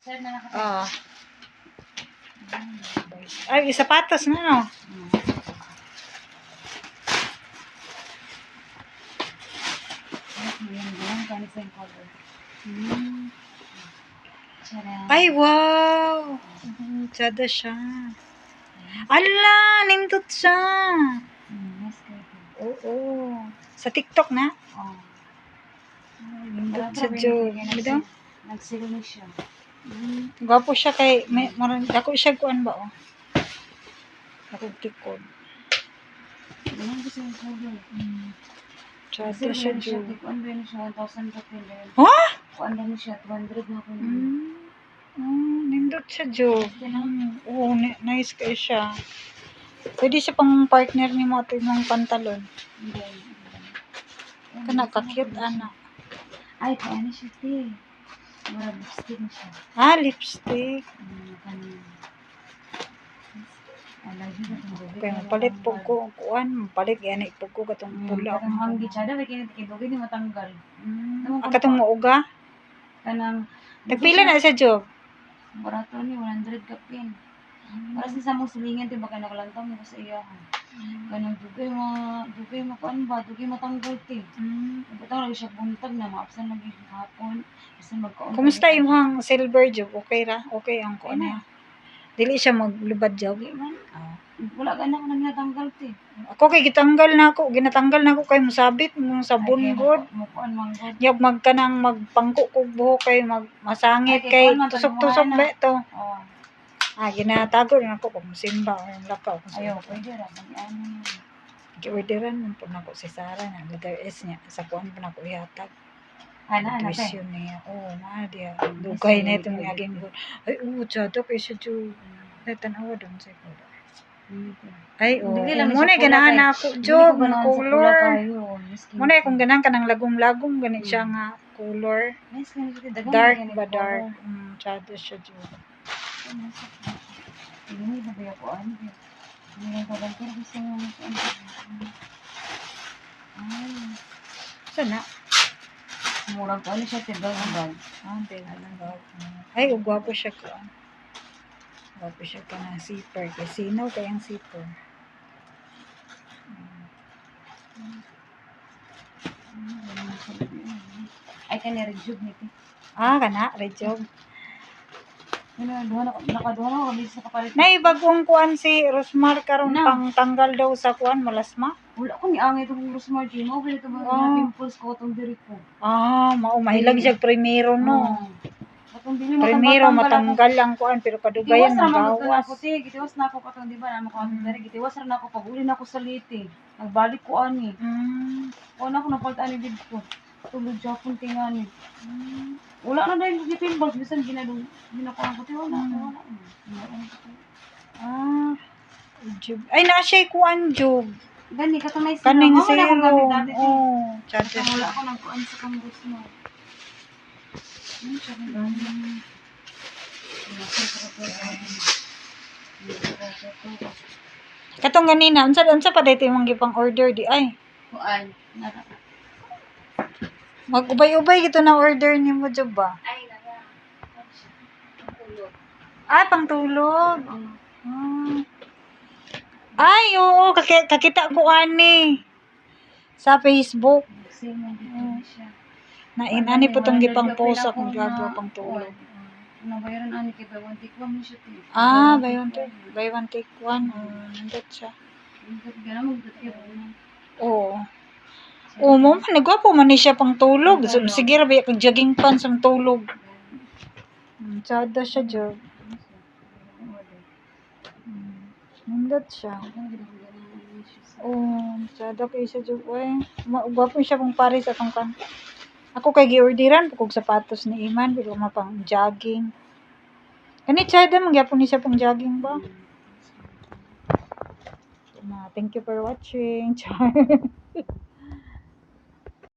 Sir na nakatayo. Oh. Ay, sapatos na, no? Yan, kanis yung color. Tcharam. Ay, wow! Tsada siya. Ala, nindot siya. Mas kayo. Oo. Sa TikTok na? Oh. Nindot siya, Job. Bida? Nag-sale na siya. Gwapo siya kay, may, marang, dako siya kuan ba, oh? Dako tikod. Ano gusto yung color? Tsada siya, Job. Kuan ba yun siya? 1,000 rupiah din. Ha? Kuan ba yun siya? 200 na ako yun. Nindot siya, Job. Oo, nice kayo siya. Pwede siya pang partner ni mo ito yung pantalon. Kana ka-cute, anak. Ay, paano siya, te? Mura lipstick na siya. Ah, lipstick. Kaya mapalit po ko, kuan, mapalit yan, ipog ko katong pula. Katong hanggi siya, dapat kinitibugin ni matanggal. Katong muuga? Kanang, Nagpila na siya, Job. barato ni 100 kapin. Para sa samong silingan, diba ka nakalantang mo sa iya. Ganang dugay mo kuan ba, dugay matanggal ti. Butang lagi siya buntag na, maapsan lagi hapon. Kasi magkaon. Kumusta yung hang silver, Job? Okay ra? Okay ang kuan niya? Dili siya maglubad, Job? Wala ka na kung natanggal ti. Ako kay ginatanggal na ako kay musabit mo sabon god. Mukuan manggod. Yag magkanang magpangko ko buhok kay masangit Ay, kay kay kuan, tusok-tusok ba ito. Oh. Ginatago rin ako kung simba o yung lakaw. Ayaw, pwede ra. Ano. Gi-orderan mo po na ko si Sarah na letter S niya. Sa kuan po na ko ihatag. Ana, Tuition niya. Oo, na dia. Dugay na itong aging good. Ay, tsado kay siya Job. Tanawa doon sa ko. Ay, muna ganahan ako, Job, ng color. Muna kung ganahan ka ng lagom-lagom, ganit siya nga color. Dark ba dark? Tsado siya, Job. Ini ba ba ko ano? Ini ba ba ko gusto mo ano? Sana. Murag ano siya tigal-tigal. Tigal-tigal. Ay, gwapo siya ko. Gwapo siya ka ng zipper. Kasi sinaw kayang zipper. Ay, kanya rejob nito. Kana, rejob. Nakaduha na kami sa kapalit. Nay, bagong kuan si Rosmar karon pang tanggal daw sa kuan, malasma. Wala ko ni angay itong Rosmar G. Mo, ito mga pimples ko itong diri ko. Mahilag siya primero, no? Primero matanggal ang kuan, pero kadugayan ng gawas. Gitiwas na ako katong, di ba, naman ko ang diri. Gitiwas na ako, pag-uli na ako sa liti. Nagbalik ko ani. O na ako napaltaan ni dito. Tulog siya akong tingani. Wala na dahil pimples. Bisan ginakuha ko. Wala. Job. Ay, na-siya kuan, Job. Gani, katong nice Kaning na. serum. Tsada Wala siya. ako ng kuan sa kambus mo. Katong ganina, unsa pa dito yung gipang order di ay. Kuan. Mag-ubay-ubay gito na order ni mo, Job ba? Ay, naka. Pangtulog. Pangtulog. Ay, oo, kakita ko ani sa Facebook. Nainani po tong gipang post akong gagawa pang tulog. Nabayaran ani kay buy one take one mo siya. Buy one take one. Nandot siya. Mo man nagwapo man ni siya pang tulog. Sige ra ba kag jogging pants ang tulog. Tsada siya, Job. Nandot siya. Tsada kay siya, Job. Gwapo siya pang pares atong kan. Ako kay giorderan kog sapatos ni Iman pero mapang jogging. Kani tsada man gyapon ni siya pang jogging ba? Thank you for watching.